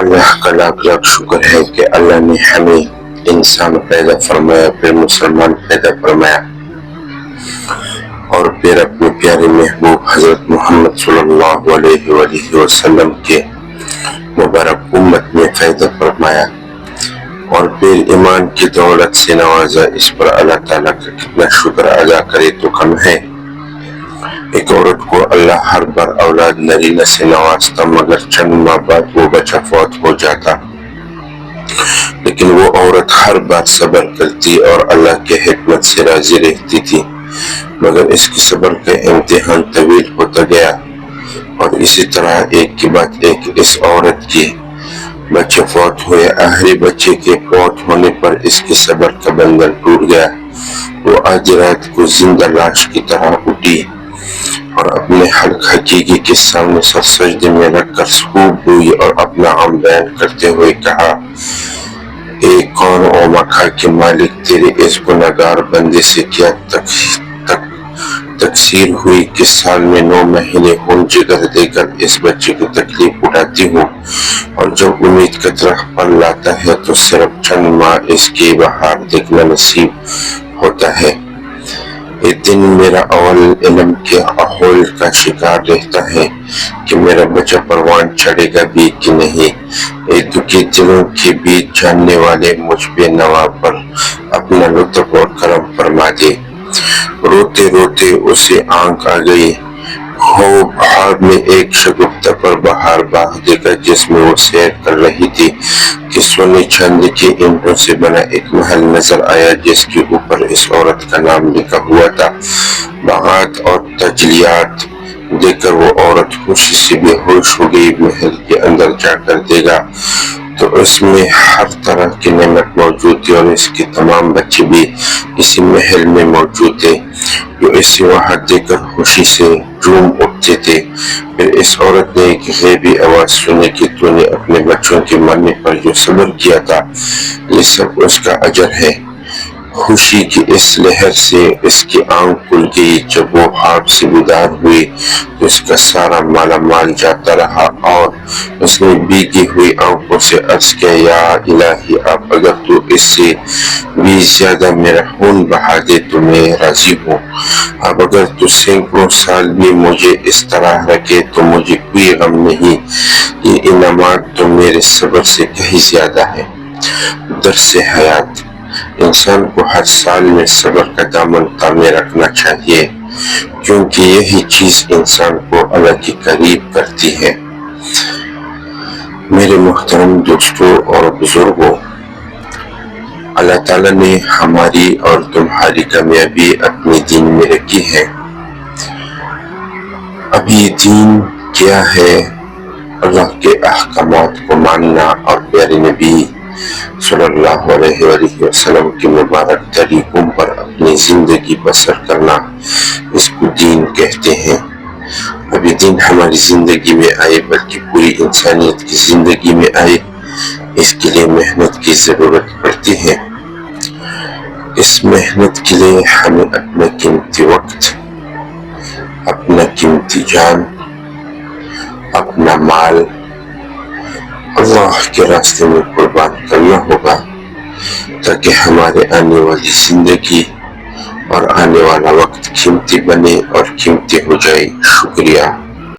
اللہ کا لاکھ لاکھ شکر ہے کہ اللہ نے ہمیں انسان پیدا فرمایا، پھر مسلمان پیدا فرمایا، اور پھر اپنے پیارے محبوب حضرت محمد صلی اللہ علیہ وآلہ وسلم کے مبارک امت میں پیدا فرمایا، اور پھر ایمان کی دولت سے نوازا۔ اس پر اللہ تعالیٰ کا کتنا شکر ادا کرے تو کم ہے۔ ایک عورت کو اللہ ہر بار اولاد نرینہ سے نوازتا، مگر چند ماہ بعد وہ بچہ فوت ہو جاتا، لیکن وہ عورت ہر بار صبر کرتی اور اللہ کے حکمت سے راضی رہتی تھی، مگر اس کے صبر کا امتحان طویل ہوتا گیا، اور اسی طرح ایک کے بعد ایک اس عورت کی بچے فوت ہوئے۔ آخری بچے کے فوت ہونے پر اس کے صبر کا بندھن ٹوٹ گیا۔ وہ آدھی رات کو زندہ لاش کی طرح اٹھی اور اپنے حق حقیقی کے سامنے سر سجدے میں رکھ کر خوب روئی اور اپنا غم بیان کرتے ہوئے کہا، اے کون و مکہ کے مالک، تیرے اس گناہگار بندے سے کیا تقصیر ہوئی کہ سال میں 9 مہینے خون جگر دے کر اس بچے کی تکلیف اٹھاتی ہوں، اور جب امید کا درخت پھل لاتا ہے تو صرف چند ماہ اس کی بہار دیکھنا نصیب ہوتا ہے۔ یہ دن میرا اول علم کے احوال کا شکار رہتا ہے کہ میرا بچہ پروان چڑھے گا بھی کہ نہیں۔ اے دکھی دلوں کے بیچ جاننے والے، مجھ بے نوا پر اپنا لطف اور کرم فرما دے۔ روتے روتے اسے آنکھ آ گئی، خواب میں ایک شگفتہ پر بہار باغ دیکھا جس میں وہ سیر کر رہی تھی کہ سونے چاندی کے اینٹوں سے بنا ایک محل نظر آیا جس کے اوپر اس عورت کا نام لکھا ہوا تھا۔ باغات اور تجلیات دیکھ کر وہ عورت خوشی سے بے ہوش ہو گئی۔ محل کے اندر جا کر دیکھا تو اس میں ہر طرح کی نعمت موجود تھی، اور اس کے تمام بچے بھی اسی محل میں موجود تھے جو اسے وہاں دیکھ کر خوشی سے جھوم اٹھتے تھے۔ پھر اس عورت نے ایک غیبی آواز سنی کہ تو نے اپنے بچوں کے مرنے پر جو صبر کیا تھا، یہ سب اس کا اجر ہے۔ خوشی کی اس لہر سے اس کی آنکھ کھل گئی۔ جب وہ خواب سے بیدار ہوئی تو اس کا سارا مالا مال جاتا رہا، اور اس نے بھیگی ہوئی آنکھوں سے عرض کیا، یا الہی، اب اگر تو اس سے بھی زیادہ میرا خون بہا دے تو میں راضی ہوں۔ اب اگر تو سینکڑوں سال بھی مجھے اس طرح رکھے تو مجھے کوئی غم نہیں۔ یہ انعامات تو میرے صبر سے کہیں زیادہ ہے۔ درس حیات: انسان کو ہر سال میں صبر کا دامن تھامے رکھنا چاہیے، کیونکہ یہی چیز انسان کو اللہ کے قریب کرتی ہے۔ میرے محترم دوستوں اور بزرگوں، اللہ تعالیٰ نے ہماری اور تمہاری کامیابی اپنے دین میں رکھی ہے۔ اب یہ دین کیا ہے؟ اللہ کے احکامات کو ماننا اور پیارے نبی صلی اللہ علیہ وآلہ وسلم کے مبارک طریقوں پر اپنی زندگی بسر کرنا، اس کو دین کہتے ہیں۔ اب یہ دین ہماری زندگی میں آئے، بلکہ پوری انسانیت کی زندگی میں آئے، اس کے لیے محنت کی ضرورت پڑتی ہے۔ اس محنت کے لیے ہمیں اپنا قیمتی وقت، اپنا قیمتی جان، اپنا مال اللہ کے راستے میں قربان کرنا ہوگا، تاکہ ہمارے آنے والی زندگی اور آنے والا وقت قیمتی بنے اور قیمتی ہو جائے۔ شکریہ۔